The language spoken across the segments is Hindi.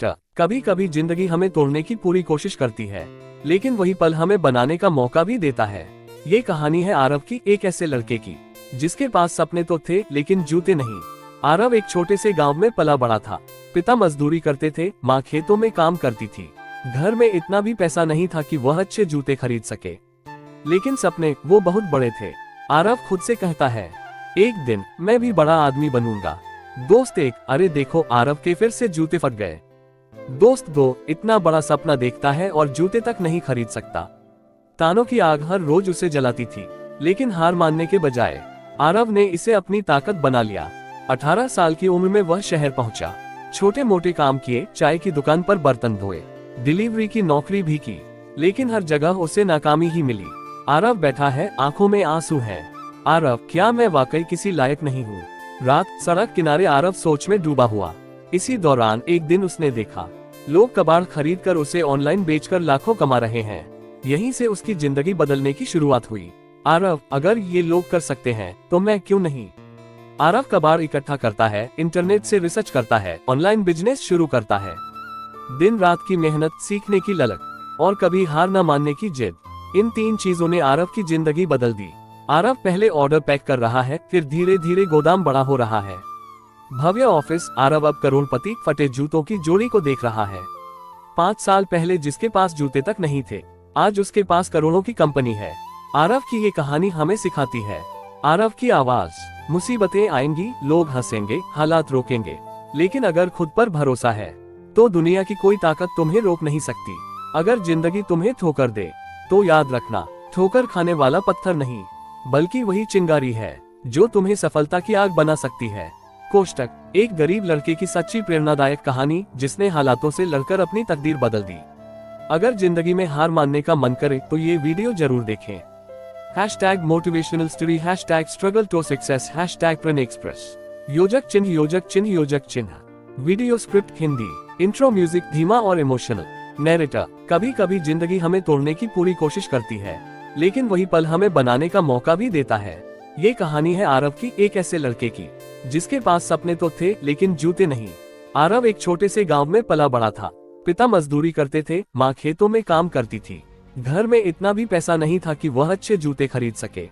कभी कभी जिंदगी हमें तोड़ने की पूरी कोशिश करती है, लेकिन वही पल हमें बनाने का मौका भी देता है। ये कहानी है आरव की, एक ऐसे लड़के की जिसके पास सपने तो थे लेकिन जूते नहीं। आरव एक छोटे से गांव में पला बड़ा था। पिता मजदूरी करते थे, माँ खेतों में काम करती थी। घर में इतना भी पैसा नहीं था कि वह अच्छे जूते खरीद सके, लेकिन सपने वो बहुत बड़े थे। आरव खुद से कहता है, एक दिन मैं भी बड़ा आदमी बनूंगा। दोस्त एक, अरे देखो आरव के फिर से जूते फट गए। दोस्त दो, इतना बड़ा सपना देखता है और जूते तक नहीं खरीद सकता। तानों की आग हर रोज उसे जलाती थी, लेकिन हार मानने के बजाय आरव ने इसे अपनी ताकत बना लिया। 18 साल की उम्र में वह शहर पहुंचा। छोटे मोटे काम किए, चाय की दुकान पर बर्तन धोए, डिलीवरी की नौकरी भी की, लेकिन हर जगह उसे नाकामी ही मिली। आरव बैठा है, आंखों में आंसू हैं। आरव, क्या मैं वाकई किसी लायक नहीं हूँ? रात, सड़क किनारे आरव सोच में डूबा हुआ। इसी दौरान एक दिन उसने देखा, लोग कबाड़ खरीद कर उसे ऑनलाइन बेचकर लाखों कमा रहे हैं। यहीं से उसकी जिंदगी बदलने की शुरुआत हुई। आरव, अगर ये लोग कर सकते हैं तो मैं क्यों नहीं? आरव कबाड़ इकट्ठा करता है, इंटरनेट से रिसर्च करता है, ऑनलाइन बिजनेस शुरू करता है। दिन रात की मेहनत, सीखने की ललक और कभी हार न मानने की जिद, इन 3 चीजों ने आरव की जिंदगी बदल दी। आरव पहले ऑर्डर पैक कर रहा है, फिर धीरे धीरे गोदाम बड़ा हो रहा है। भव्य ऑफिस, आरव अब करोड़पति। फटे जूतों की जोड़ी को देख रहा है। 5 साल पहले जिसके पास जूते तक नहीं थे, आज उसके पास करोड़ों की कंपनी है। आरव की ये कहानी हमें सिखाती है। आरव की आवाज, मुसीबतें आएंगी, लोग हंसेंगे, हालात रोकेंगे, लेकिन अगर खुद पर भरोसा है तो दुनिया की कोई ताकत तुम्हें रोक नहीं सकती। अगर जिंदगी तुम्हें ठोकर दे तो याद रखना, ठोकर खाने वाला पत्थर नहीं, बल्कि वही चिंगारी है जो तुम्हें सफलता की आग बना सकती है। कोष्टक, एक गरीब लड़के की सच्ची प्रेरणादायक कहानी जिसने हालातों से लड़कर अपनी तकदीर बदल दी। अगर जिंदगी में हार मानने का मन करे तो ये वीडियो जरूर देखें। #Motivational story, #struggle to success, #प्रणएक्सप्रेस। योजक चिन्ह, योजक चिन्ह, योजक चिन्ह। Video script Hindi. Intro music धीमा और इमोशनल। नैरेटर, कभी कभी जिंदगी हमें तोड़ने की पूरी कोशिश करती है, लेकिन वही पल हमें बनाने का मौका भी देता है। ये कहानी है आरव की, एक ऐसे लड़के की जिसके पास सपने तो थे लेकिन जूते नहीं। आरव एक छोटे से गांव में पला बड़ा था। पिता मजदूरी करते थे, माँ खेतों में काम करती थी। घर में इतना भी पैसा नहीं था कि वह अच्छे जूते खरीद सके,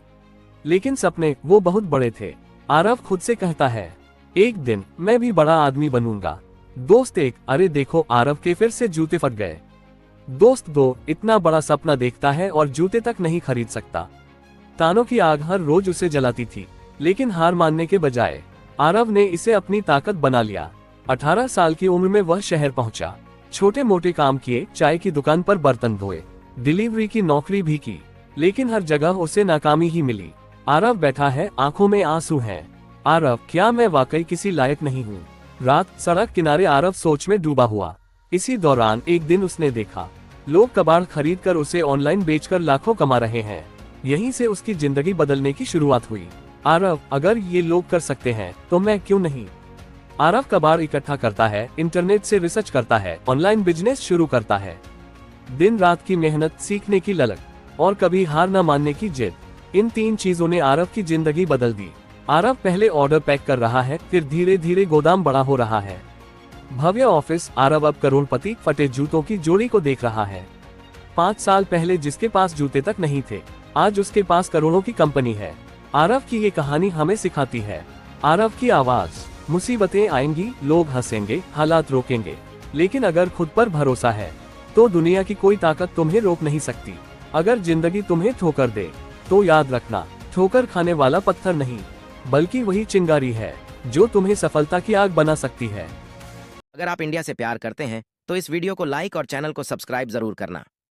लेकिन सपने वो बहुत बड़े थे। आरव खुद से कहता है, एक दिन मैं भी बड़ा आदमी बनूंगा। दोस्त एक, अरे देखो आरव के फिर से जूते फट गए। दोस्त दो, इतना बड़ा सपना देखता है और जूते तक नहीं खरीद सकता। तानों की आग हर रोज उसे जलाती थी, लेकिन हार मानने के बजाय आरव ने इसे अपनी ताकत बना लिया। 18 साल की उम्र में वह शहर पहुंचा। छोटे मोटे काम किए, चाय की दुकान पर बर्तन धोए, डिलीवरी की नौकरी भी की, लेकिन हर जगह उसे नाकामी ही मिली। आरव बैठा है, आंखों में आंसू हैं। आरव, क्या मैं वाकई किसी लायक नहीं हूँ? रात, सड़क किनारे आरव सोच में डूबा हुआ। इसी दौरान एक दिन उसने देखा, लोग कबाड़ खरीद कर उसे ऑनलाइन बेचकर लाखों कमा रहे हैं। यहीं से उसकी जिंदगी बदलने की शुरुआत हुई। आरव, अगर ये लोग कर सकते हैं तो मैं क्यों नहीं? आरव कबाड़ इकट्ठा करता है, इंटरनेट से रिसर्च करता है, ऑनलाइन बिजनेस शुरू करता है। दिन रात की मेहनत, सीखने की ललक और कभी हार न मानने की जिद, इन 3 चीजों ने आरव की जिंदगी बदल दी। आरव पहले ऑर्डर पैक कर रहा है, फिर धीरे धीरे गोदाम बड़ा हो रहा है। भव्य ऑफिस, आरव अब करोड़पति। फटे जूतों की जोड़ी को देख रहा है। 5 साल पहले जिसके पास जूते तक नहीं थे, आज उसके पास करोड़ों की कंपनी है। आरव की ये कहानी हमें सिखाती है। आरव की आवाज, मुसीबतें आएंगी, लोग हंसेंगे, हालात रोकेंगे, लेकिन अगर खुद पर भरोसा है तो दुनिया की कोई ताकत तुम्हें रोक नहीं सकती। अगर जिंदगी तुम्हें ठोकर दे तो याद रखना, ठोकर खाने वाला पत्थर नहीं, बल्कि वही चिंगारी है जो तुम्हें सफलता की आग बना सकती है। अगर आप इंडिया से प्यार करते हैं तो इस वीडियो को लाइक और चैनल को सब्सक्राइब जरूर करना।